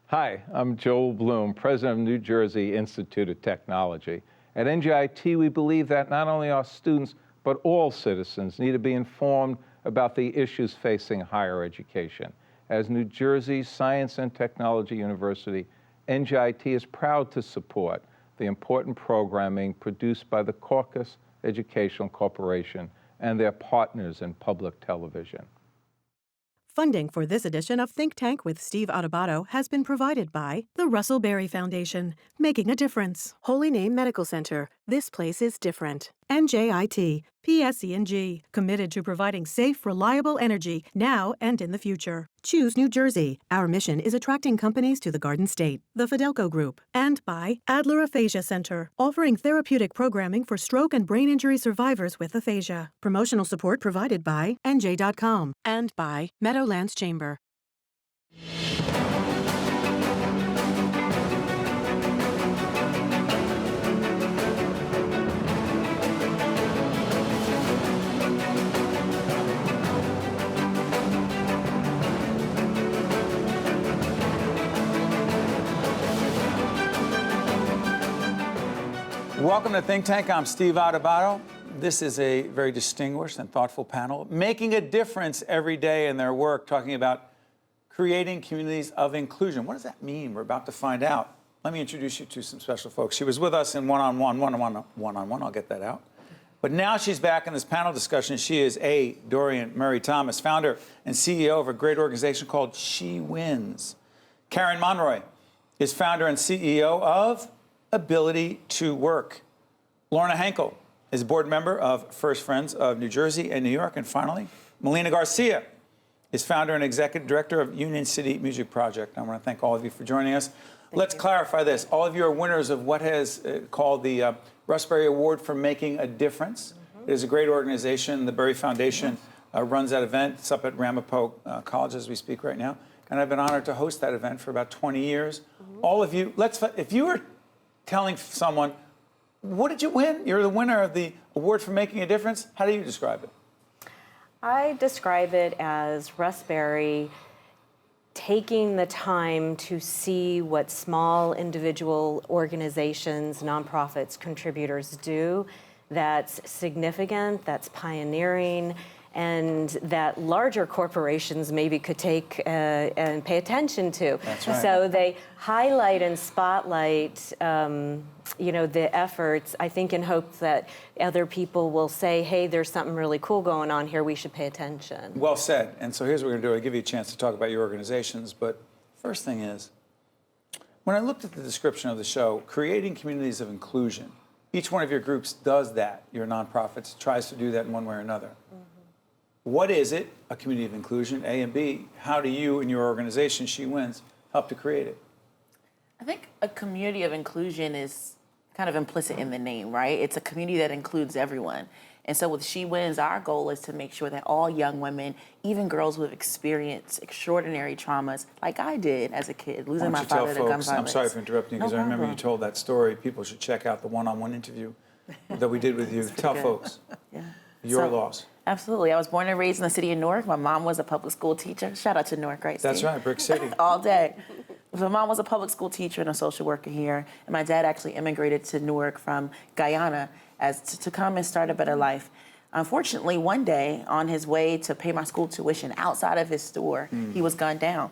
Hi, I'm Joel Bloom, president of New Jersey Institute of Technology. At NJIT, we believe that not only our students, but all citizens need to be informed about the issues facing higher education. As New Jersey's Science and Technology University, NJIT is proud to support the important programming produced by the CAUCUS Educational Corporation and their partners in public television. Funding for this edition of Think Tank with Steve Adubato has been provided by the Russell Berrie Foundation, making a difference. Holy Name Medical Center, this place is different. NJIT, PSE&G, committed to providing safe, reliable energy now and in the future. Choose New Jersey. Our mission is attracting companies to the Garden State. The Fidelco Group. And by Adler Aphasia Center, offering therapeutic programming for stroke and brain injury survivors with aphasia. Promotional support provided by NJ.com. And by Meadowlands Chamber. Welcome to Think Tank. I'm Steve Adubato. This is a very distinguished and thoughtful panel, making a difference every day in their work, talking about creating communities of inclusion. What does that mean? We're about to find out. Let me introduce you to some special folks. She was with us in one-on-one, I'll get that out. But now she's back in this panel discussion. She is A. Dorian Murray Thomas, founder and CEO of a great organization called She Wins. Karen Monroy is founder and CEO of Ability to Work. Lorna Henkel is board member of First Friends of New Jersey and New York. And finally, Melina Garcia is founder and executive director of Union City Music Project. I want to thank all of you for joining us. Let's clarify this. All of you are winners of what has called the Russ Berrie Award for Making a Difference. It is a great organization. The Berrie Foundation runs that event. It's up at Ramapo College as we speak right now. And I've been honored to host that event for about 20 years. All of you, if you were telling someone, what did you win? You're the winner of the award for making a difference. How do you describe it? I describe it as Russ Berrie taking the time to see what small individual organizations, nonprofits, contributors do that's significant, that's pioneering, and that larger corporations maybe could take and pay attention to. That's right. So they highlight and spotlight, the efforts, I think in hopes that other people will say, hey, there's something really cool going on here, we should pay attention. Well said. And so here's what we're gonna do. I'll give you a chance to talk about your organizations, but first thing is, when I looked at the description of the show, creating communities of inclusion, each one of your groups does that. Your nonprofits tries to do that in one way or another. What is it, a community of inclusion, A, and B, how do you and your organization, She Wins, help to create it? I think a community of inclusion is kind of implicit in the name, right? It's a community that includes everyone. And so with She Wins, our goal is to make sure that all young women, even girls who have experienced extraordinary traumas, like I did as a kid, losing my father to gun violence. I'm sorry for interrupting you, because I remember you told that story. People should check out the one-on-one interview that we did with you. Tell folks your loss. Absolutely. I was born and raised in the city of Newark. My mom was a public school teacher. Shout out to Newark, right, Steve? That's right, Brick City. All day. My mom was a public school teacher and a social worker here, and my dad actually immigrated to Newark from Guyana to come and start a better life. Unfortunately, one day, on his way to pay my school tuition outside of his store, he was gunned down,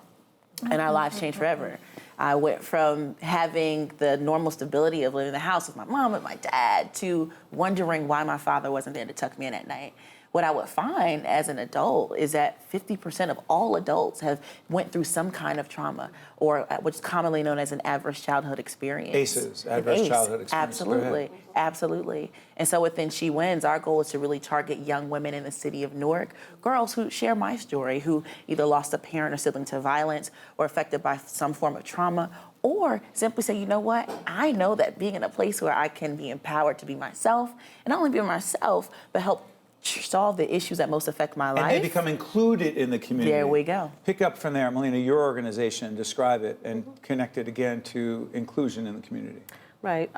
and our lives changed forever. I went from having the normal stability of living in the house with my mom and my dad to wondering why my father wasn't there to tuck me in at night. What I would find as an adult is that 50% of all adults have went through some kind of trauma, or what's commonly known as an adverse childhood experience. ACEs, adverse childhood experience. Absolutely, absolutely. And so within She Wins, our goal is to really target young women in the city of Newark, girls who share my story, who either lost a parent or sibling to violence, or affected by some form of trauma, or simply say, you know what, I know that being in a place where I can be empowered to be myself, and not only be myself, but help solve the issues that most affect my life. And they become included in the community. There we go. Pick up from there, Melina, your organization, describe it, and connect it again to inclusion in the community. Right.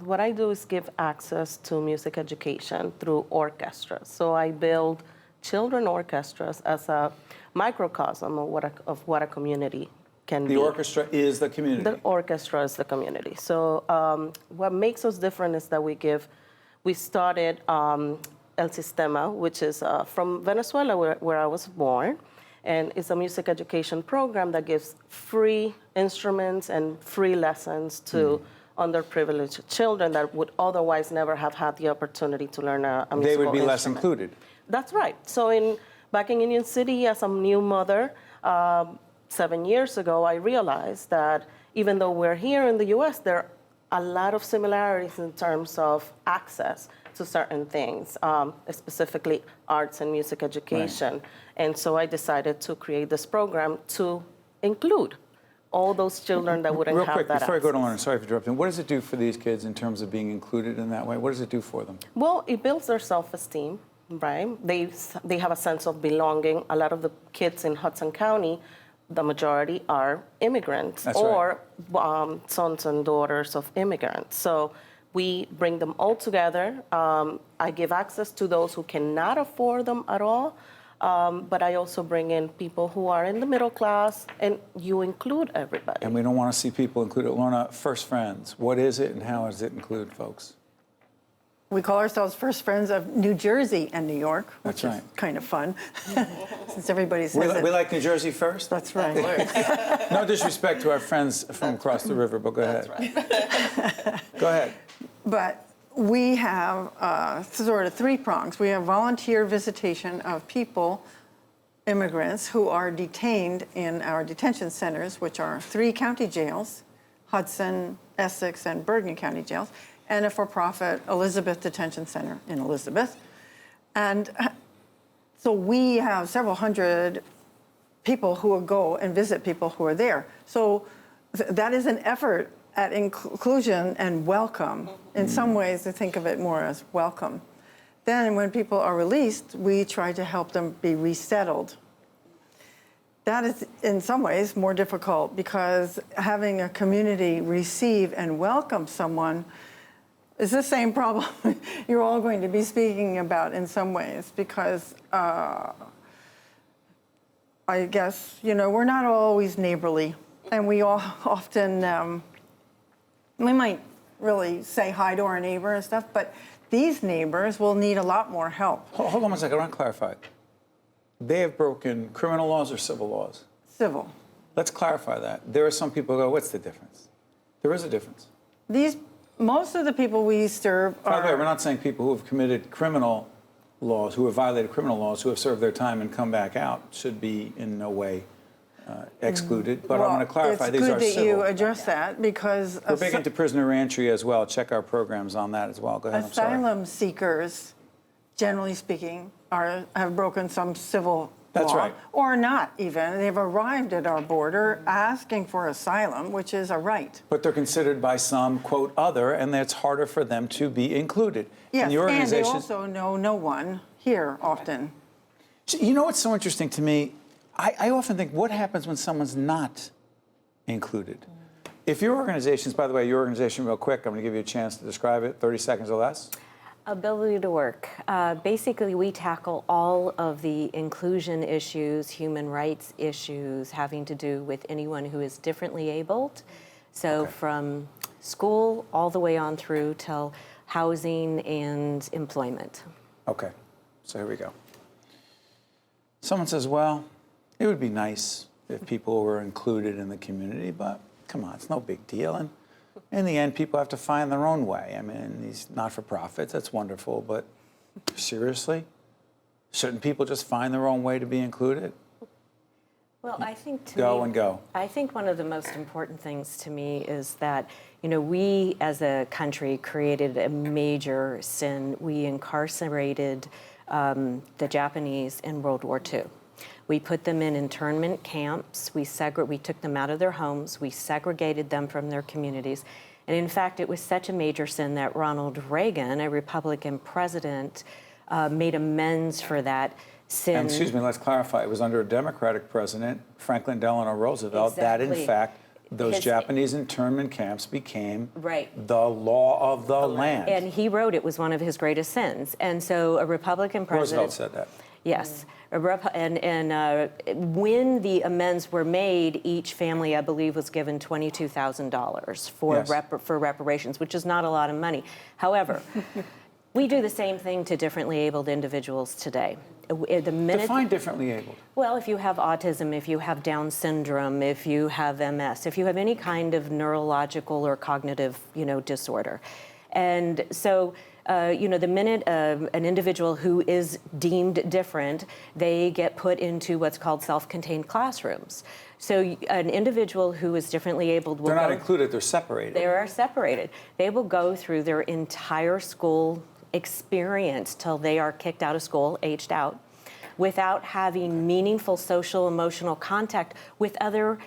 What I do is give access to music education through orchestras. So I build children orchestras as a microcosm of what a community can be. The orchestra is the community. The orchestra is the community. So what makes us different is that we started El Sistema, which is from Venezuela, where I was born. And it's a music education program that gives free instruments and free lessons to underprivileged children that would otherwise never have had the opportunity to learn a musical They would be instrument. less included. That's right. So back in Union City, as a new mother, 7 years ago, I realized that even though we're here in the U.S., there are a lot of similarities in terms of access to certain things, specifically arts and music education. Right. And so I decided to create this program to include all those children that wouldn't Real have quick, that before I go to access. Lorna, sorry for interrupting. What does it do for these kids in terms of being included in that way? What does it do for them? Well, it builds their self-esteem, right? They have a sense of belonging. A lot of the kids in Hudson County, the majority are immigrants. That's or sons and daughters of immigrants. So we bring them all together. I give access to those who cannot afford them at all. But I also bring in people who are in the middle class, and you include everybody. And we don't want to see people included. Lorna, First Friends, what is it and how does it include folks? We call ourselves First Friends of New Jersey and New York, which That's right. is kind of fun, since everybody says it. We like New Jersey first? That's right. No disrespect to our friends from across the river, but go ahead. Right. Go ahead. But we have sort of three prongs. We have volunteer visitation of people, immigrants, who are detained in our detention centers, which are 3 county jails, Hudson, Essex, and Bergen County jails, and a for-profit Elizabeth Detention Center in Elizabeth. And so we have several hundred people who will go and visit people who are there. So that is an effort at inclusion and welcome. In some ways, I think of it more as welcome. Then when people are released, we try to help them be resettled. That is, in some ways, more difficult because having a community receive and welcome someone is the same problem you're all going to be speaking about in some ways because I guess, we're not always neighborly and we all often, we might really say hi to our neighbor and stuff, but these neighbors will need a lot more help. Hold on one second, I want to clarify. They have broken criminal laws or civil laws? Civil. Let's clarify that. There are some people who go, what's the difference? There is a difference. Most of the people we serve are... By the way, we're not saying people who have committed criminal laws, who have violated criminal laws, who have served their time and come back out should be in no way excluded. But I want to clarify, these are civil. It's good that you address that because... We're big into prisoner reentry as well. Check our programs on that as well. Go ahead, I'm sorry. Asylum seekers, generally speaking, have broken some civil That's law. right. Or not even. They've arrived at our border asking for asylum, which is a right. But they're considered by some, quote, other, and it's harder for them to be included. Yes, and the and they also know no one here often. You know what's so interesting to me? I often think, what happens when someone's not included? If your organizations, by the way, your organization, real quick, I'm going to give you a chance to describe it, 30 seconds or less. Ability to work. Basically, we tackle all of the inclusion issues, human rights issues having to do with anyone who is differently abled. So from school all the way on through till housing and employment. Okay, so here we go. Someone says, well, it would be nice if people were included in the community, but come on, it's no big deal. And in the end, people have to find their own way. I mean, these not-for-profits, that's wonderful, but seriously? Shouldn't people just find their own way to be included? Well, I think I think one of the most important things to me is that, we as a country created a major sin. We incarcerated the Japanese in World War II. We put them in internment camps. We took them out of their homes. We segregated them from their communities. And in fact, it was such a major sin that Ronald Reagan, a Republican president, made amends for that sin. And excuse me, let's clarify. It was under a Democratic president, Franklin Delano Roosevelt, that in fact, those Japanese internment camps became the law of the land. And he wrote it was one of his greatest sins. And so a Republican president... Roosevelt said that. Yes. And when the amends were made, each family, I believe, was given $22,000 for Yes. for reparations, which is not a lot of money. However, we do the same thing to differently abled individuals today. The minute, Define differently abled. well, if you have autism, if you have Down syndrome, if you have MS, if you have any kind of neurological or cognitive, disorder. And so, the minute an individual who is deemed different, they get put into what's called self-contained classrooms. So an individual who is differently abled will They're not included, they're separated. They are separated. They will go through their entire school experience till they are kicked out of school, aged out, without having meaningful social, emotional contact with other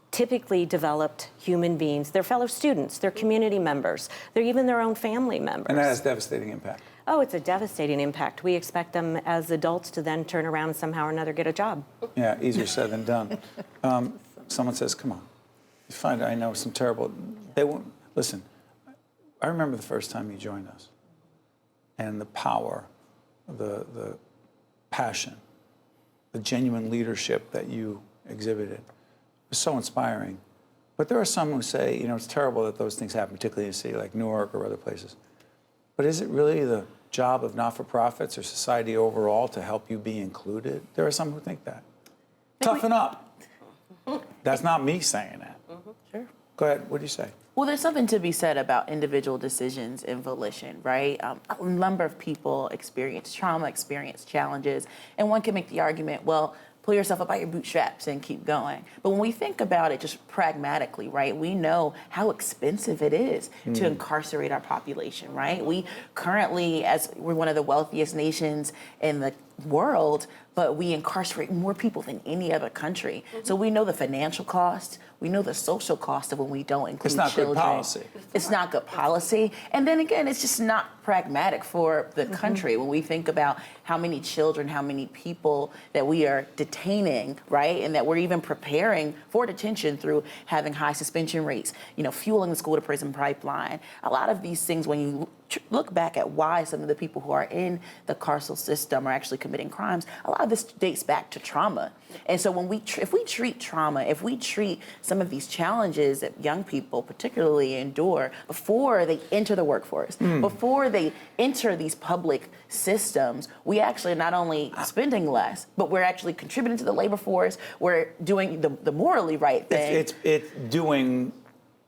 typically developed human beings, their fellow students, their community members, they're even their own family members. And that has devastating impact. Oh, it's a devastating impact. We expect them as adults to then turn around and somehow or another get a job. Yeah, easier said than done. Someone says, come on, you find I know some terrible, they won't, listen, I remember the first time you joined us and the power, the passion, the genuine leadership that you exhibited. It was so inspiring. But there are some who say, it's terrible that those things happen, particularly in a city like Newark or other places. But is it really the job of not-for-profits or society overall to help you be included? There are some who think that. Toughen up. That's not me saying that. Sure. Go ahead, what do you say? Well, there's something to be said about individual decisions and volition, right? A number of people experience trauma, experience challenges, and one can make the argument, well, pull yourself up by your bootstraps and keep going. But when we think about it just pragmatically, right, we know how expensive it is to incarcerate our population, right? We currently, as we're one of the wealthiest nations in the world, but we incarcerate more people than any other country. So we know the financial cost, we know the social cost of when we don't include children. It's not good policy. It's not good policy. And then again, it's just not pragmatic for the country when we think about how many children, how many people that we are detaining, right? And that we're even preparing for detention through having high suspension rates, fueling the school to prison pipeline. A lot of these things, when you look back at why some of the people who are in the carceral system are actually committing crimes, a lot of this dates back to trauma. And so when if we treat trauma, if we treat some of these challenges that young people particularly endure before they enter the workforce, before they enter these public systems, we actually are not only spending less, but we're actually contributing to the labor force. We're doing the morally right thing. It's doing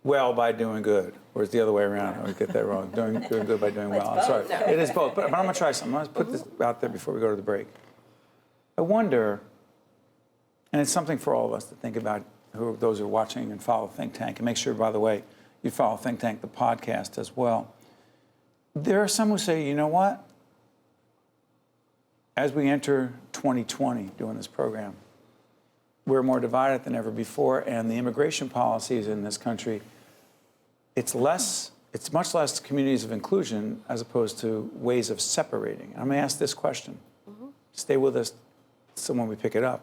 well by doing good. Or it's the other way around. I get that wrong. Doing good by doing well. I'm sorry. It is both. But I'm going to try something. I'm going to put this out there before we go to the break. I wonder, and it's something for all of us to think about, those who are watching and follow Think Tank. And make sure, by the way, you follow Think Tank, the podcast, as well. There are some who say, you know what? As we enter 2020 doing this program, we're more divided than ever before, and the immigration policies in this country, it's much less communities of inclusion as opposed to ways of separating. I'm going to ask this question. Stay with us so when we pick it up.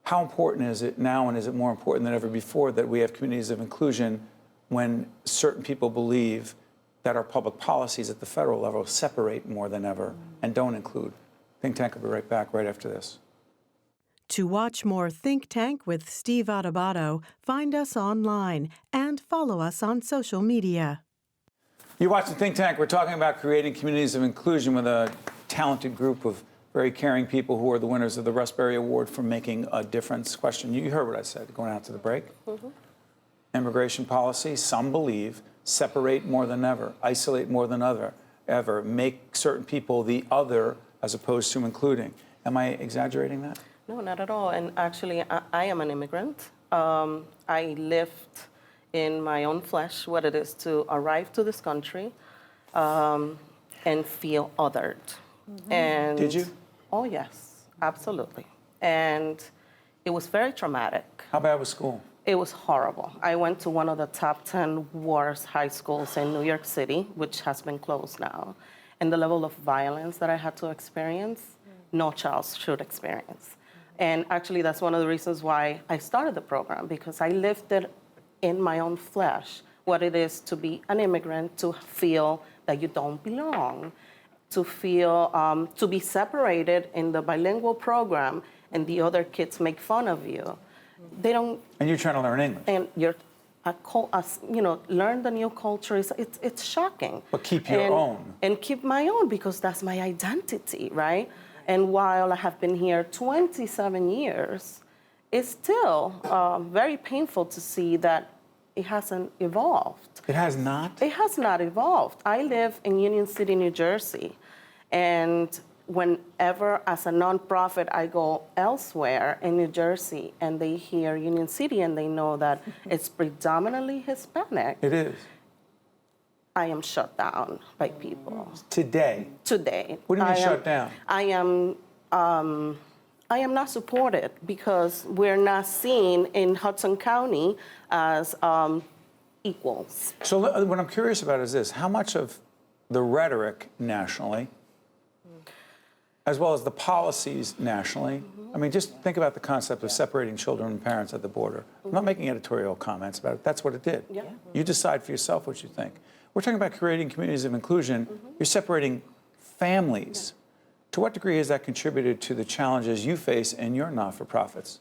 How important is it now, and is it more important than ever before, that we have communities of inclusion when certain people believe that our public policies at the federal level separate more than ever and don't include? Think Tank will be right back right after this. To watch more Think Tank with Steve Adubato, find us online and follow us on social media. You're watching Think Tank. We're talking about creating communities of inclusion with a talented group of very caring people who are the winners of the Russ Berrie Award for making a difference. Question, you heard what I said going out to the break. Immigration policy, some believe, separate more than ever, isolate more than ever, make certain people the other as opposed to including. Am I exaggerating that? No, not at all. And actually, I am an immigrant. I lived in my own flesh what it is to arrive to this country and feel othered. And did you? Oh, yes, absolutely. And it was very traumatic. How bad was school? It was horrible. I went to one of the top 10 worst high schools in New York City, which has been closed now. And the level of violence that I had to experience, no child should experience. And actually, that's one of the reasons why I started the program, because I lived it in my own flesh, what it is to be an immigrant, to feel that you don't belong, to feel, to be separated in the bilingual program and the other kids make fun of you. They don't. And you're trying to learn English. And you're, learn the new culture. It's shocking. But keep your own. And keep my own, because that's my identity, right? And while I have been here 27 years, it's still very painful to see that it hasn't evolved. It has not? It has not evolved. I live in Union City, New Jersey, and whenever, as a nonprofit, I go elsewhere in New Jersey and they hear Union City and they know that it's predominantly Hispanic, It is. I am shut down by people. Today? Today. What do you mean shut down? I am not supported because we're not seen in Hudson County as equals. So what I'm curious about is this: how much of the rhetoric nationally, as well as the policies nationally, I mean, just think about the concept of separating children and parents at the border. I'm not making editorial comments about it. That's what it did. Yeah. You decide for yourself what you think. We're talking about creating communities of inclusion. You're separating families. To what degree has that contributed to the challenges you face in your not-for-profits?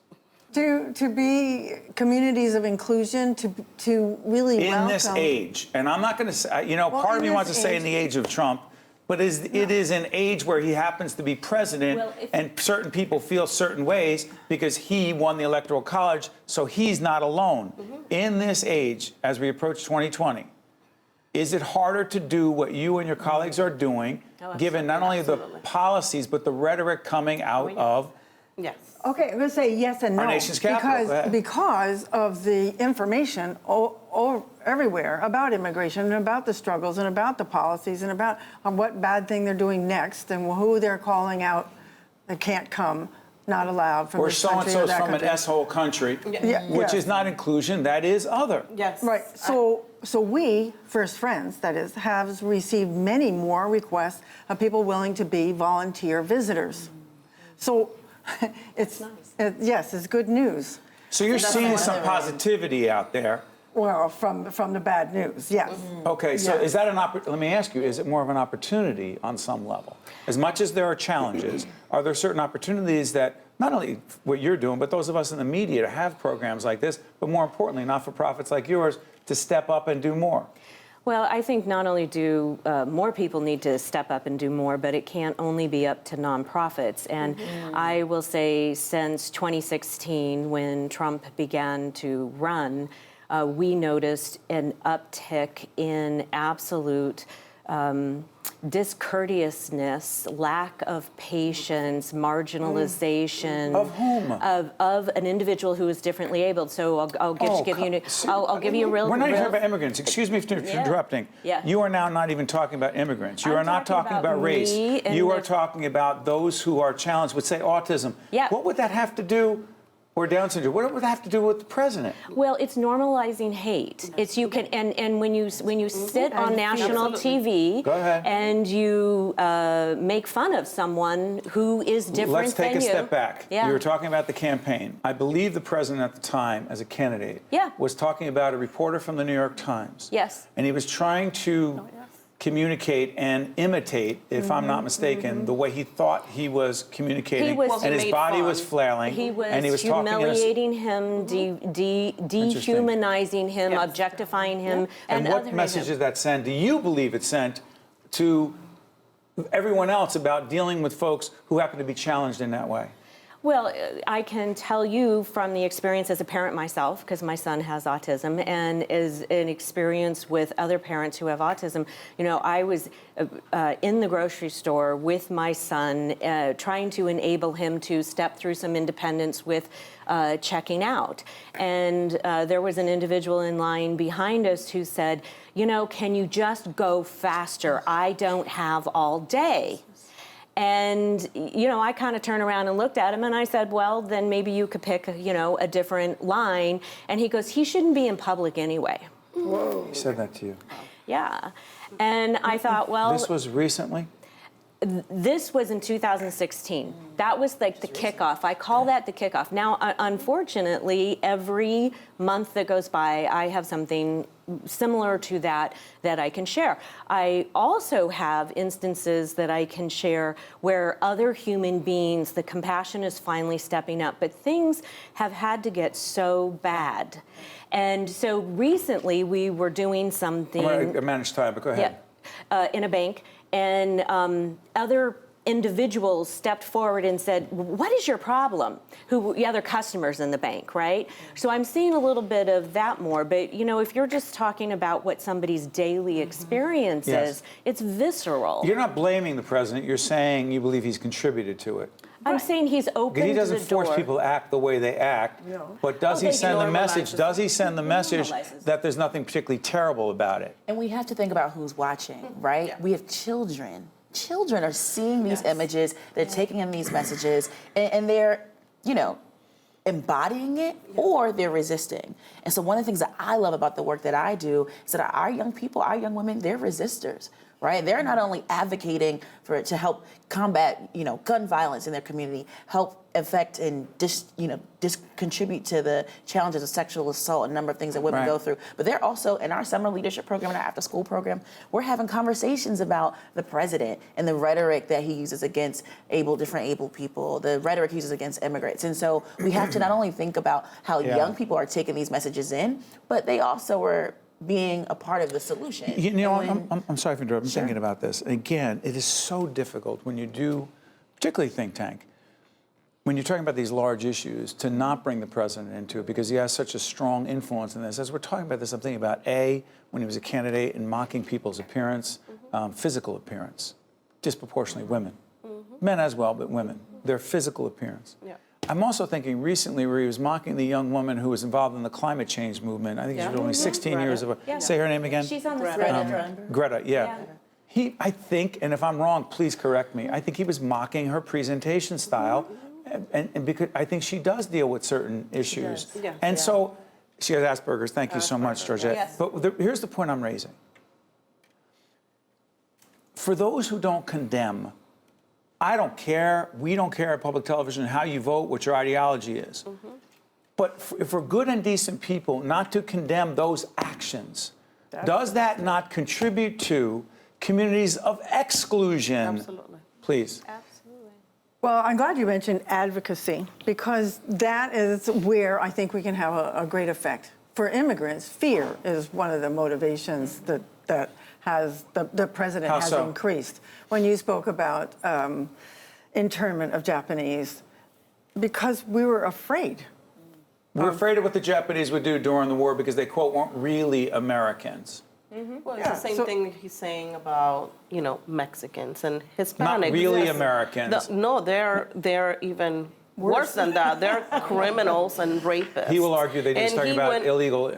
To be communities of inclusion, to really welcome. In this age, and I'm not going to say, part of me wants to say in the age of Trump, but it is an age where he happens to be president, and certain people feel certain ways because he won the Electoral College, so he's not alone. In this age, as we approach 2020, is it harder to do what you and your colleagues are doing, given not only the policies, but the rhetoric coming out of Yes. Okay, I'm going to say yes and no. Our nation's capital. Because of the information everywhere about immigration and about the struggles and about the policies and about what bad thing they're doing next and who they're calling out that can't come, not allowed from this country or so-and-so's that from country. an S-hole country, which is not inclusion, that is other. Yes. Right. So we, First Friends, that is, have received many more requests of people willing to be volunteer visitors. So it's yes, it's good news. So you're seeing some positivity out there. Well, from the bad news, yes. Okay, so is that let me ask you, is it more of an opportunity on some level? As much as there are challenges, are there certain opportunities that not only what you're doing, but those of us in the media to have programs like this, but more importantly, not-for-profits like yours, to step up and do more? Well, I think not only do more people need to step up and do more, but it can't only be up to nonprofits. And I will say since 2016, when Trump began to run, we noticed an uptick in absolute discourteousness, lack of patience, marginalization. Of whom? Of an individual who is differently abled. So I'll give you a real. We're not even talking about immigrants. Excuse me for interrupting. Yeah. You are now not even talking about immigrants. You are not talking about race. You are talking about those who are challenged with, say, autism. Yeah. What would that have to do? Or Down syndrome. What would that have to do with the president? Well, it's normalizing hate. It's you can and when you sit on national TV and you make fun of someone who is different than you. Let's take a step back. Yeah. You were talking about the campaign. I believe the president at the time, as a candidate, was talking about a reporter from the New York Times. Yes. And he was trying to communicate and imitate, if I'm not mistaken, the way he thought he was communicating, and his body was flailing. He was, and he was humiliating him, dehumanizing him, objectifying him, and what message did that send? Do you believe it sent to everyone else about dealing with folks who happen to be challenged in that way? Well, I can tell you from the experience as a parent myself, because my son has autism, and as an experience with other parents who have autism. You know, I was in the grocery store with my son, trying to enable him to step through some independence with checking out. And there was an individual in line behind us who said, you know, can you just go faster? I don't have all day. And, you know, I kind of turned around and looked at him and I said, well, then maybe you could pick, you know, a different line. And he goes, he shouldn't be in public anyway. Whoa. He said that to you? Yeah. And I thought, well. This was recently? This was in 2016. That was like the kickoff. I call that the kickoff. Now, unfortunately, every month that goes by, I have something similar to that I can share. I also have instances that I can share where other human beings, the compassion is finally stepping up, but things have had to get so bad. And so recently we were doing something. I'm going to manage time, but go ahead. Yeah, in a bank, and other individuals stepped forward and said, what is your problem? The other customers in the bank, right? So I'm seeing a little bit of that more, but you know, if you're just talking about what somebody's daily experience is, it's visceral. You're not blaming the president, you're saying you believe he's contributed to it. I'm saying he's opened He doesn't the door. force people to act the way they act, but does he send the message? Does he send the message that there's nothing particularly terrible about it? And we have to think about who's watching, right? Yeah. We have children. Children are seeing these images, they're taking in these messages, and they're, you know, embodying it or they're resisting. And so one of the things that I love about the work that I do is that our young people, our young women, they're resistors. Right? They're not only advocating for it to help combat, you know, gun violence in their community, help affect and contribute to the challenges of sexual assault, a number of things that women go through. But they're also in our summer leadership program and our after-school program. We're having conversations about the president and the rhetoric that he uses against different able people, the rhetoric he uses against immigrants. And so we have to not only think about how young people are taking these messages in, but they also are being a part of the solution. You know, I'm sorry for interrupting. I'm thinking about this. Again, it is so difficult when you do, particularly think tank, when you're talking about these large issues, to not bring the president into it because he has such a strong influence in this. As we're talking about this, I'm thinking about when he was a candidate and mocking people's appearance, physical appearance, disproportionately women. Men as well, but women, their physical appearance. Yeah. I'm also thinking recently where he was mocking the young woman who was involved in the climate change movement. I think she was only 16 years of age. Say her name again? She's on the Greta. Greta, yeah. I think, and if I'm wrong, please correct me, I think he was mocking her presentation style, and because I think she does deal with certain issues. And so, she has Asperger's. Thank you so much, Georgette. Yes. But here's the point I'm raising. For those who don't condemn, I don't care, we don't care at public television how you vote, what your ideology is. But if we're good and decent people, not to condemn those actions, does that not contribute to communities of exclusion? Absolutely. Please. Absolutely. Well, I'm glad you mentioned advocacy because that is where I think we can have a great effect. For immigrants, fear is one of the motivations that has the president has increased. When you spoke about internment of Japanese, because we were afraid. We're afraid of what the Japanese would do during the war because they, quote, weren't really Americans. Well, it's the same thing he's saying about, you know, Mexicans and Hispanics. Not really Americans. No, they're even worse than that. They're criminals and rapists. He will argue that he's talking about illegal.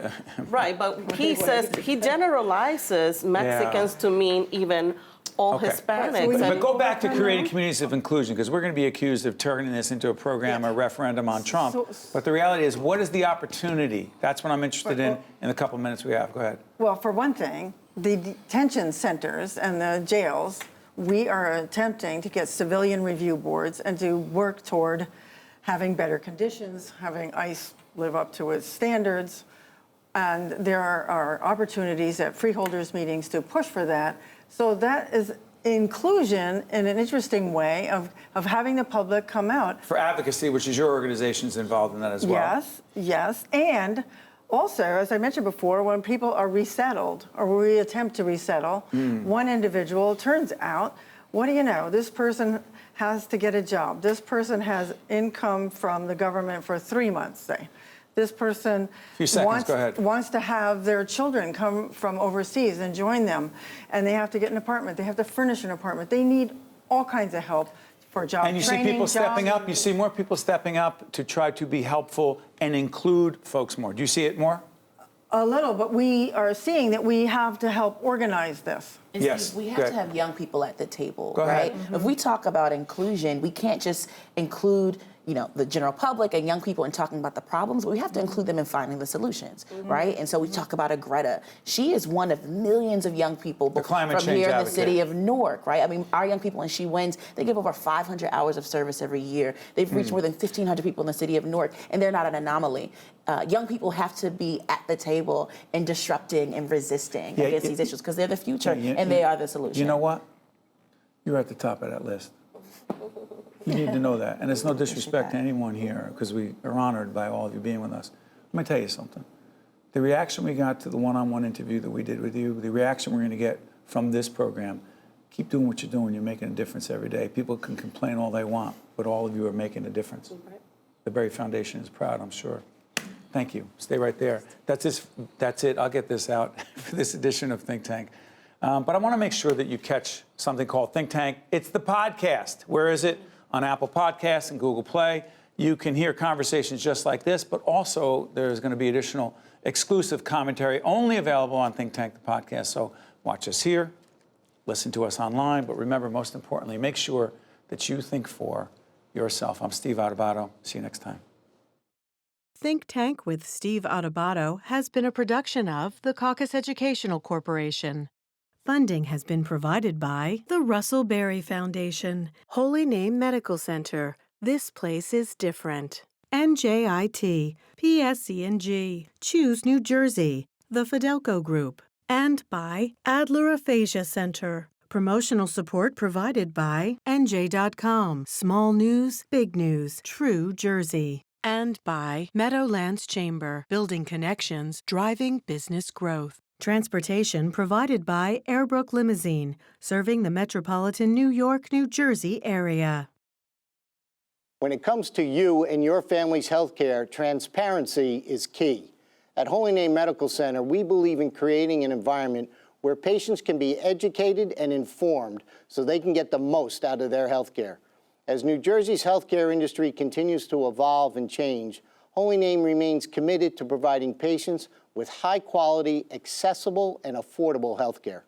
Right, but he says, he generalizes Mexicans to mean even all Hispanics. But go back to creating communities of inclusion, because we're going to be accused of turning this into a program, a referendum on Trump. But the reality is, what is the opportunity? That's what I'm interested in the couple minutes we have. Go ahead. Well, for one thing, the detention centers and the jails, we are attempting to get civilian review boards and to work toward having better conditions, having ICE live up to its standards. And there are opportunities at freeholders meetings to push for that. So that is inclusion in an interesting way of having the public come out. For advocacy, which is your organization's involved in that as well. Yes, yes. And also, as I mentioned before, when people are resettled or we attempt to resettle, one individual, turns out, what do you know, this person has to get a job. This person has income from the government for 3 months, say. This person wants to have their children come from overseas and join them, and they have to get an apartment. They have to furnish an apartment. They need all kinds of help for job training. And you see people stepping up. You see more people stepping up to try to be helpful and include folks more. Do you see it more? A little, but we are seeing that we have to help organize this. And yes. We have to have young people at the table, Go right? ahead. If we talk about inclusion, we can't just include, the general public and young people in talking about the problems, but we have to include them in finding the solutions, right? And so we talk about a Greta. She is one of millions of young people from here in the city of Newark, right? I mean, our young people, and she wins, they give over 500 hours of service every year. They've reached more than 1,500 people in the city of Newark, and they're not an anomaly. Young people have to be at the table and disrupting and resisting against these issues because they're the future and they are the solution. You know what? You're at the top of that list. You need to know that. And it's no disrespect to anyone here because we are honored by all of you being with us. Let me tell you something. The reaction we got to the one-on-one interview that we did with you, the reaction we're going to get from this program, keep doing what you're doing. You're making a difference every day. People can complain all they want, but all of you are making a difference. The Berrie Foundation is proud, I'm sure. Thank you. Stay right there. That's it. I'll get this out for this edition of Think Tank. But I want to make sure that you catch something called Think Tank. It's the podcast. Where is it? On Apple Podcasts and Google Play. You can hear conversations just like this, but also there's going to be additional exclusive commentary only available on Think Tank, the podcast. So watch us here, listen to us online, but remember, most importantly, make sure that you think for yourself. I'm Steve Adubato. See you next time. Think Tank with Steve Adubato has been a production of the CAUCUS Educational Corporation. Funding has been provided by the Russell Berrie Foundation, Holy Name Medical Center, This Place is Different, NJIT, PSC&G, Choose New Jersey, the Fidelco Group, and by Adler Aphasia Center. Promotional support provided by NJ.com, Small News, Big News, True Jersey. And by Meadowlands Chamber, building connections, driving business growth. Transportation provided by Airbrook Limousine, serving the metropolitan New York, New Jersey area. When it comes to you and your family's health care, transparency is key. At Holy Name Medical Center, we believe in creating an environment where patients can be educated and informed so they can get the most out of their health care. As New Jersey's healthcare industry continues to evolve and change, Holy Name remains committed to providing patients with high-quality, accessible, and affordable health care.